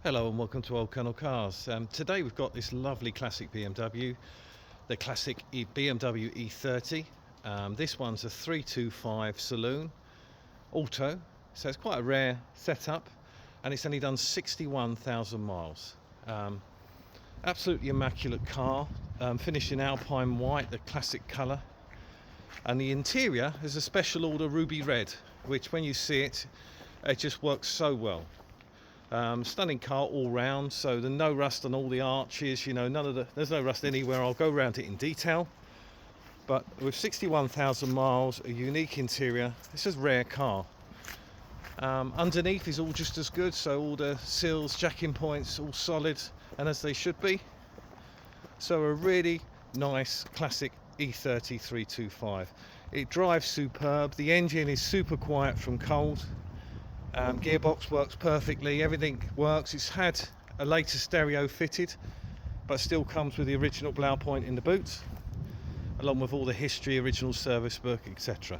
Hello and welcome to Old Colonel Cars. Today we've got this lovely classic BMW, the classic BMW E30. This one's a 325 Saloon Auto, so it's quite a rare setup, and it's only done 61,000 miles. Absolutely immaculate car, finished in Alpine white, the classic colour, and the interior is a special order ruby red, which when you see it, it just works so well. Stunning car all round, so there's no rust on all the arches, there's no rust anywhere. I'll go around it in detail, but with 61,000 miles, a unique interior, it's a rare car. Underneath is all just as good, so all the sills, jacking points, all solid and as they should be. So a really nice classic E30 325. It drives superb, the engine is super quiet from cold. Gearbox works perfectly, everything works. It's had a later stereo fitted, but still comes with the original Blaupunkt in the boot, along with all the history, original service book, etc.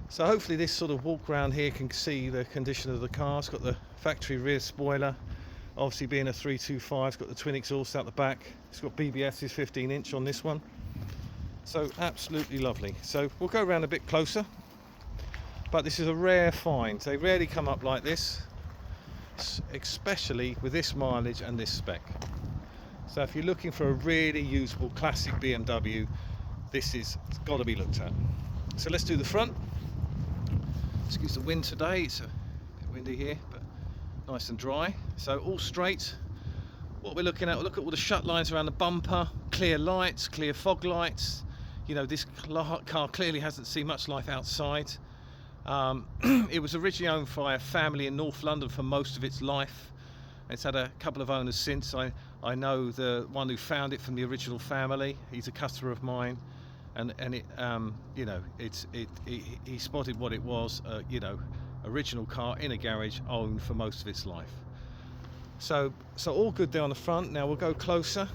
So hopefully this sort of walk around here can see the condition of the car. It's got the factory rear spoiler, obviously being a 325, it's got the twin exhaust out the back. It's got BBS's 15-inch on this one. So absolutely lovely. So we'll go around a bit closer. But this is a rare find. They rarely come up like this, especially with this mileage and this spec. So if you're looking for a really usable classic BMW, this is got to be looked at. So let's do the front. Excuse the wind today, it's a bit windy here, but nice and dry. So all straight. What we're looking at, look at all the shut lines around the bumper, clear lights, clear fog lights. You know, this car clearly hasn't seen much life outside. It was originally owned by a family in North London for most of its life. It's had a couple of owners since. I know the one who found it from the original family. He's a customer of mine, and it he spotted what it was. Original car in a garage, owned for most of its life. So all good there on the front. Now we'll go closer.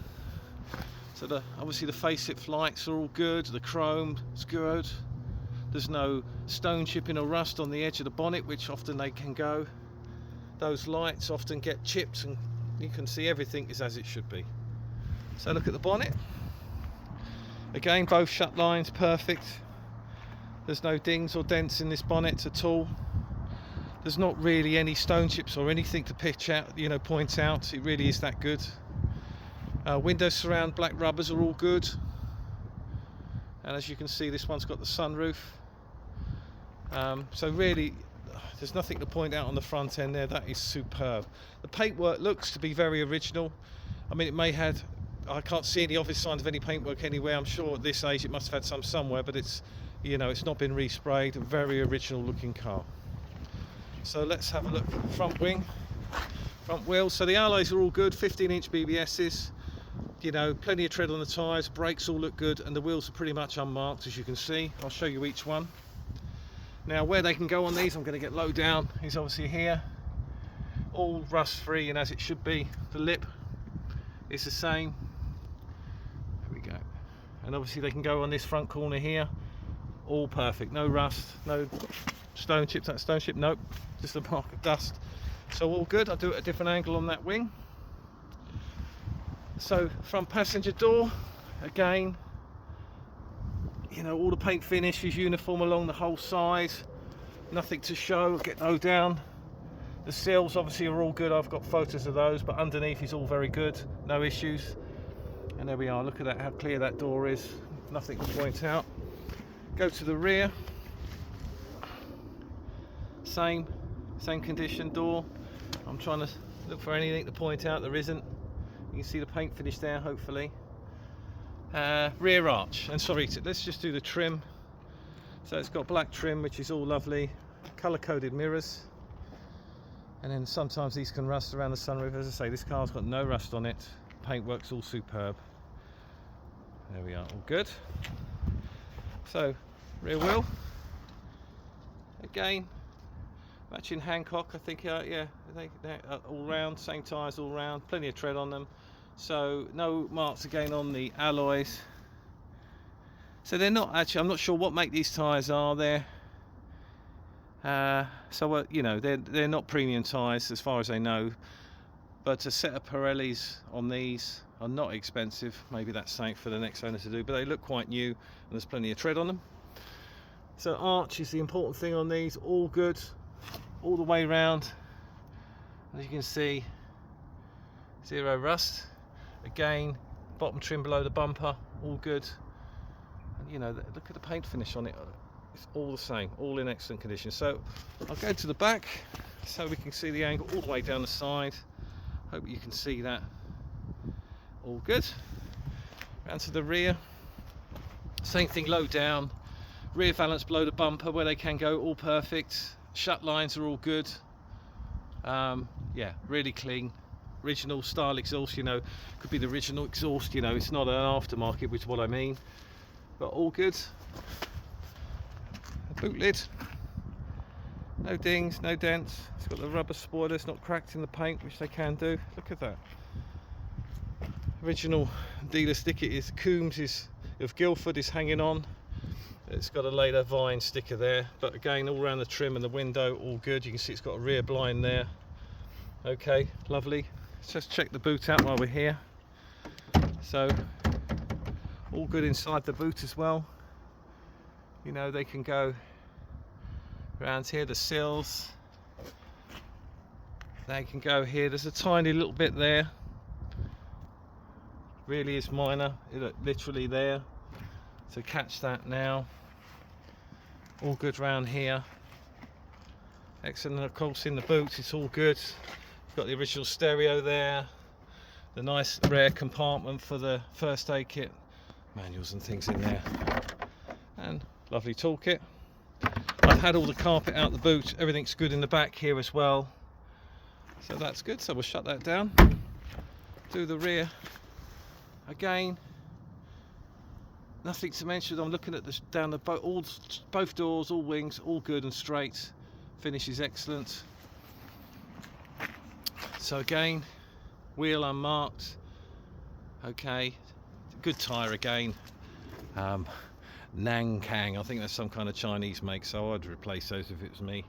So obviously the facelift lights are all good. The chrome is good. There's no stone chipping or rust on the edge of the bonnet, which often they can go. Those lights often get chipped, and you can see everything is as it should be. So look at the bonnet. Again, both shut lines perfect. There's no dings or dents in this bonnet at all. There's not really any stone chips or anything to pitch out, point out. It really is that good. Window surround black rubbers are all good. And as you can see, this one's got the sunroof. So really, there's nothing to point out on the front end there. That is superb. The paintwork looks to be very original. I mean, I can't see any obvious signs of any paintwork anywhere. I'm sure at this age it must have had some somewhere, but it's not been resprayed. A very original looking car. So let's have a look. Front wing, front wheels. So the alloys are all good. 15-inch BBSs. Plenty of tread on the tyres. Brakes all look good, and the wheels are pretty much unmarked, as you can see. I'll show you each one. Now, where they can go on these, I'm going to get low down, is obviously here. All rust-free and as it should be. The lip is the same. There we go. And obviously they can go on this front corner here. All perfect. No rust, no stone chips. That stone chip, nope. Just a mark of dust. So all good. I'll do it at a different angle on that wing. So front passenger door, again, all the paint finish is uniform along the whole side. Nothing to show. Get low down. The sills obviously are all good. I've got photos of those, but underneath is all very good. No issues. And there we are. Look at that, how clear that door is. Nothing to point out. Go to the rear. Same condition door. I'm trying to look for anything to point out. There isn't. You can see the paint finish there, hopefully. Rear arch, and sorry, let's just do the trim. So it's got black trim, which is all lovely. Colour-coded mirrors. And then sometimes these can rust around the sunroof. As I say, this car's got no rust on it. Paintwork's all superb. There we are, all good. So, rear wheel. Again, matching Hancock, I think, yeah, they're all round, same tyres all round, plenty of tread on them. So no marks again on the alloys. So they're not actually, I'm not sure what make these tyres are. They're they're not premium tyres as far as I know. but a set of Pirellis on these are not expensive. Maybe that's something for the next owner to do, but they look quite new and there's plenty of tread on them. So arch is the important thing on these, all good all the way round. As you can see, zero rust. Again, bottom trim below the bumper, all good. And you know, look at the paint finish on it, it's all the same, all in excellent condition. So I'll go to the back so we can see the angle all the way down the side. Hope you can see that. All good. Round to the rear, same thing, low down, rear valance below the bumper where they can go, all perfect. Shut lines are all good. Yeah, really clean. Original style exhaust, you know, could be the original exhaust, you know, it's not an aftermarket, which is what I mean, but all good. Boot lid, no dings, no dents. It's got the rubber spoilers, not cracked in the paint, which they can do. Look at that. Original dealer sticker is Coombs is of Guildford is hanging on. It's got a later Vine sticker there, but again, all around the trim and the window, all good. You can see it's got a rear blind there. Okay, lovely. Let's just check the boot out while we're here. So, all good inside the boot as well. You know, they can go around here, the sills. They can go here. There's a tiny little bit there. Really is minor, literally there. So catch that now. All good round here. Excellent, of course, in the boot, it's all good. Got the original stereo there, the nice rare compartment for the first aid kit, manuals and things in there, and lovely toolkit. I've had all the carpet out the boot, everything's good in the back here as well, so that's good. So we'll shut that down, do the rear again. Nothing to mention. I'm looking at this down the both doors, all wings, all good and straight. Finish is excellent. So again, wheel unmarked. Okay, good tyre again. Nankang, I think that's some kind of Chinese make, so I'd replace those if it was me,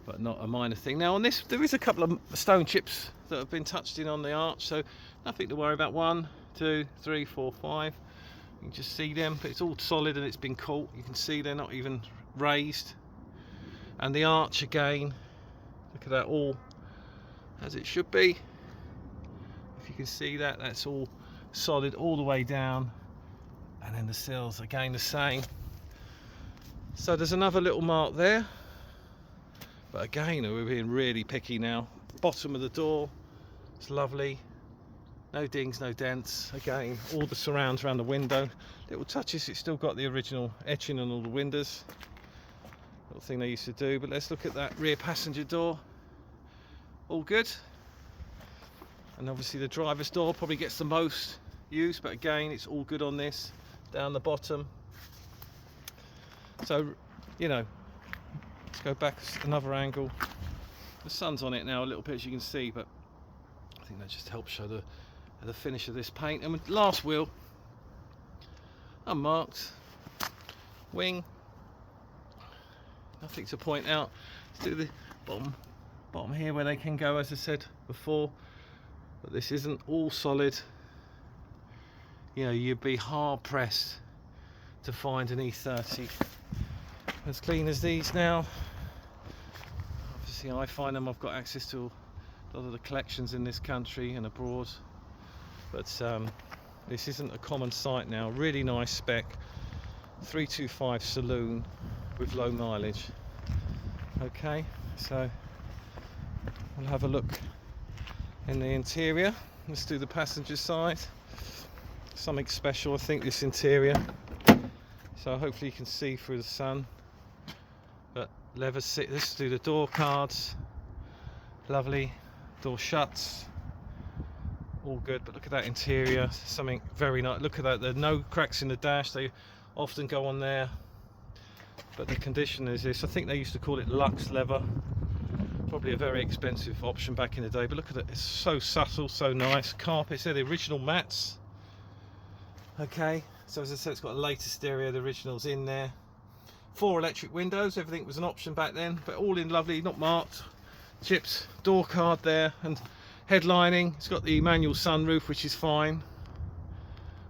but not a minor thing. Now on this, there is a couple of stone chips that have been touched in on the arch, so nothing to worry about. 1, 2, 3, 4, 5. You can just see them, but it's all solid and it's been caught. You can see they're not even raised. And the arch again, look at that, all as it should be. If you can see that, that's all solid all the way down. And then the sills again the same. So there's another little mark there, but again we're being really picky now. Bottom of the door, it's lovely. No dings, no dents. Again, all the surrounds around the window. Little touches, it's still got the original etching on all the windows. Little thing they used to do. But let's look at that rear passenger door. All good. And obviously the driver's door probably gets the most use, but again, it's all good on this. Down the bottom. So, you know, let's go back another angle. The sun's on it now a little bit, as you can see, but I think that just helps show the finish of this paint. And with last wheel unmarked, wing, nothing to point out. Let's do the bottom here where they can go, as I said before, but this isn't all solid. You know, you'd be hard pressed to find an E30 as clean as these now. Obviously I find them, I've got access to a lot of the collections in this country and abroad, but this isn't a common sight now. Really nice spec, 325 Saloon with low mileage. Okay, so we'll have a look in the interior. Let's do the passenger side. Something special, I think, this interior, so hopefully you can see through the sun. But leather sit. Let's do the door cards. Lovely. Door shuts, all good. But look at that interior, something very nice. Look at that, there are no cracks in the dash. They often go on there, but the condition is this. I think they used to call it Lux leather, probably a very expensive option back in the day, but look at it, it's so subtle, so nice. Carpets, they're the original mats. Okay, so as I said, it's got a later stereo, the original's in there. 4 electric windows, everything was an option back then, but all in lovely, not marked. Chips, door card there, and Headlining, it's got the manual sunroof, which is fine.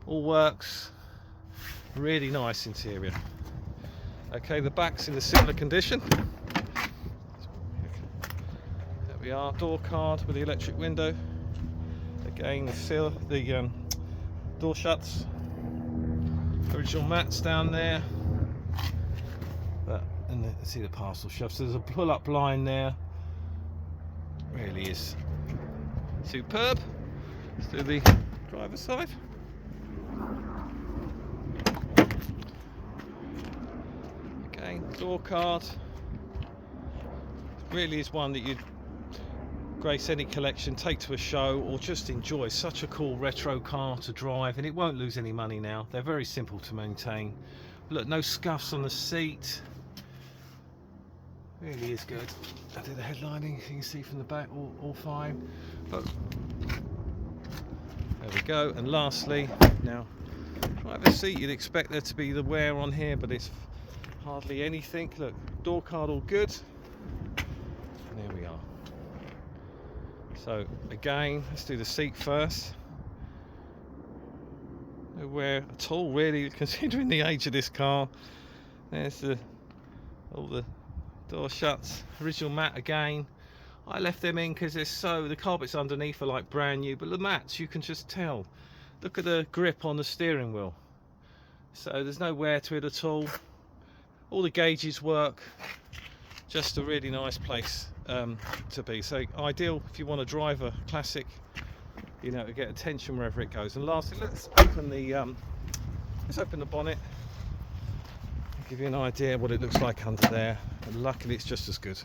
All works. Really nice interior. Okay, the back's in a similar condition. There we are, door card with the electric window. Again, the door shuts. Original mats down there. And see the parcel shelf. So there's a pull-up line there. Really is superb. Let's do the driver's side. Again, door card. Really is one that you'd grace any collection, take to a show, or just enjoy. Such a cool retro car to drive, and it won't lose any money now. They're very simple to maintain. Look, no scuffs on the seat. Really is good. I do the headlining, you can see from the back, all fine. But there we go. And lastly, now driver's seat, you'd expect there to be the wear on here, but it's hardly anything. Look, door card all good. And there we are. So again, let's do the seat first. No wear at all, really, considering the age of this car. There's all the door shuts. Original mat again. I left them in because the carpets underneath are like brand new, but the mats, you can just tell. Look at the grip on the steering wheel. So there's no wear to it at all. All the gauges work. Just a really nice place to be. So ideal if you want to drive a classic, you know, to get attention wherever it goes. And lastly, let's open the bonnet. Give you an idea what it looks like under there, and luckily it's just as good.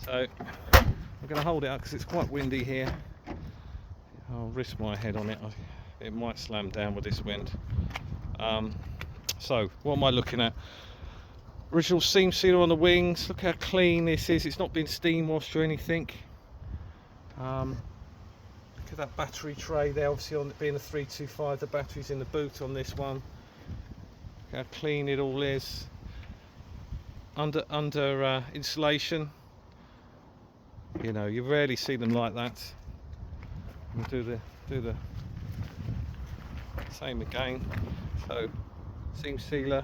So I'm going to hold it up because it's quite windy here. I'll risk my head on it. It might slam down with this wind. So what am I looking at? Original seam sealer on the wings. Look how clean this is. It's not been steam washed or anything. Look at that battery tray there. Obviously, on it being a 325, the battery's in the boot on this one. How clean it all is. Under insulation, you know, you rarely see them like that. We'll do the same again. So seam sealer,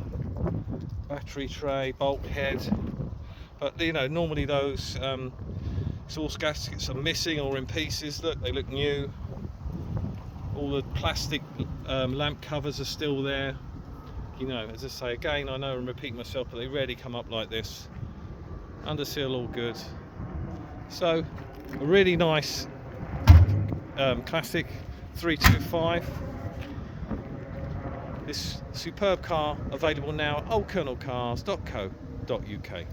battery tray, bulkhead. But you know, normally those exhaust gaskets are missing or in pieces. Look, they look new. All the plastic lamp covers are still there. You know, as I say again, I know I'm repeating myself, but they rarely come up like this. Under seal all good. So a really nice classic 325. This superb car available now at oldcolonelcars.co.uk.